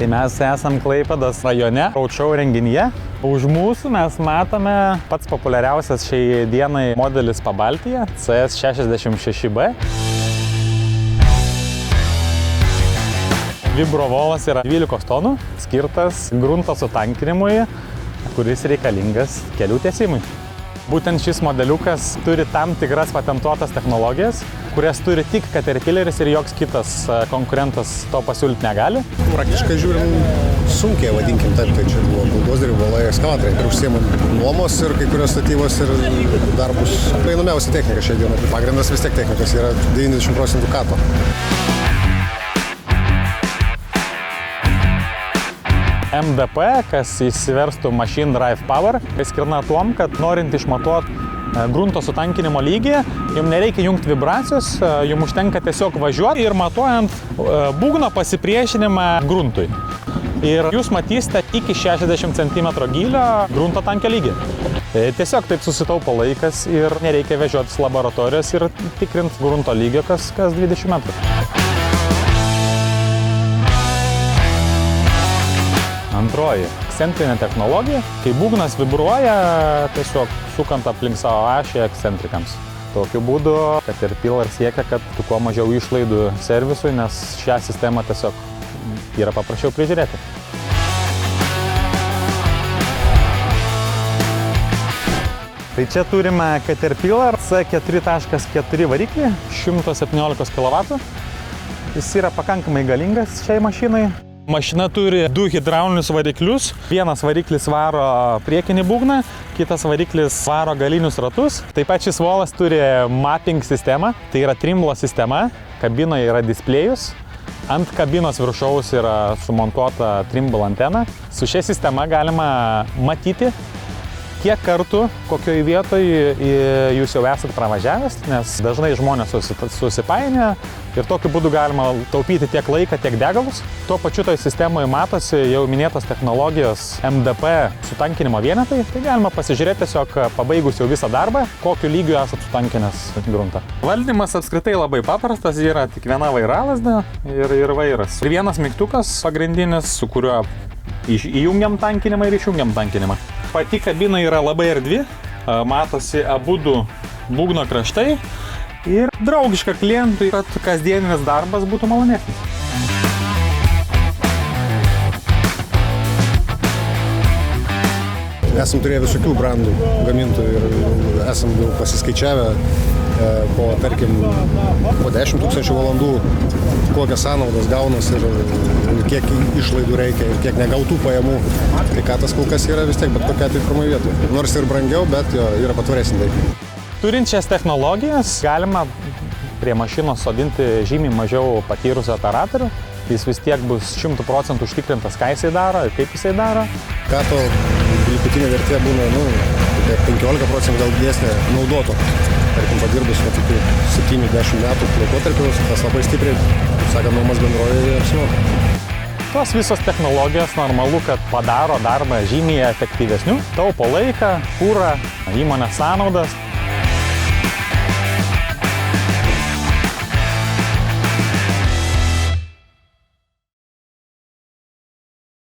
Tai mes esam Klaipėdos rajone, Roadshow renginyje. Už mūsų mes matome pats populiariausias šiai dienai modelis Pabaltyje CS66B. Vibrovolas yra 12 tonų, skirtas grunto sutankinimui, kuris reikalingas kelių tiesimui. Būtent šis modeliukas turi tam tikras patentuotas technologijas, kurias turi tik Caterpillaris ir joks kitas konkurentas to pasiūlyti negali. Praktiškai žiūrim sunkiai, vadinkim taip, tai čia buvo buldozerių, valai, ekskavatoriai. Ir užsiemam nuomos ir kai kurios statybos ir darbus. Prieinamiausia technika šią dieną. Pagrindas vis tiek technikas yra 90% kato. MDP, kas įsiverstų Machine Drive Power, skirna tuom, kad norint išmatuoti grunto sutankinimo lygį, jums nereikia jungti vibracijos, jums užtenka tiesiog važiuoti ir matuojant būgno pasipriešinimą gruntui. Ir jūs matysite iki 60 cm gylio grunto tankio lygį. Tiesiog taip susitaupo laikas ir nereikia vežiotis laboratorijos ir tikrinti grunto lygio kas 20 metrų. Antroji – ekscentrinė technologija, kai būgnas vibruoja tiesiog sukant aplink savo ašį ekscentrikams. Tokiu būdu Caterpillar siekia, kad kuo mažiau išlaidų servisui, nes šią sistemą tiesiog yra paprasčiau prižiūrėti. Tai čia turime Caterpillar C4.4 variklį, 117 kW. Jis yra pakankamai galingas šiai mašinai. Mašina turi 2 hidraulinius variklius. Vienas variklis varo priekinį būgną, kitas variklis varo galinius ratus. Taip pat šis volas turi mapping sistemą, tai yra trimlo sistema. Kabinoje yra displėjus. Ant kabinos viršaus yra sumontuota trimble antena. Su šia sistema galima matyti, kiek kartų, kokioje vietoje jūs jau esate pravažiavęs, nes dažnai žmonės susipainioja ir tokiu būdu galima taupyti tiek laiką, tiek degalus. Tuo pačiu toje sistemoje matosi jau minėtos technologijos MDP sutankinimo vienetai, tai galima pasižiūrėti tiesiog pabaigus jau visą darbą, kokiu lygiu esate sutankinęs gruntą. Valdymas apskritai labai paprastas, yra tik viena vairalasdė ir vairas. Ir vienas mygtukas pagrindinis, su kuriuo įjungiam tankinimą ir išjungiam tankinimą. Pati kabina yra labai erdvi, matosi abudu būgno kraštai ir draugiška klientui, kad kasdieninis darbas būtų malonesnis. Esam turėję visokių brandų gamintojų ir esam jau pasiskaičiavę tarkim, po 10 000 valandų, kokias sąnaudas gaunas ir kiek išlaidų reikia ir kiek negautų pajamų. Tai katas kol kas yra vis tiek, bet kokia tai pirmoje vietoje. Nors ir brangiau, bet jo, yra patvaresnė daiktai. Turint šias technologijas, galima prie mašinos sodinti žymiai mažiau patyrusių operatorių. Jis vis tiek bus 100% užtikrintas, ką jisai daro ir kaip jisai daro. Kato likutinė vertė būna 15% gal didesnė naudoto. Tarkim, padirbus 7-10 metų laikotarpiu, tas labai stipriai, sakant, nuomos bendrovėje apsimoka. Tos visos technologijos normalu, kad padaro darbą žymiai efektyvesniu, taupo laiką, kurą, įmonės sąnaudas.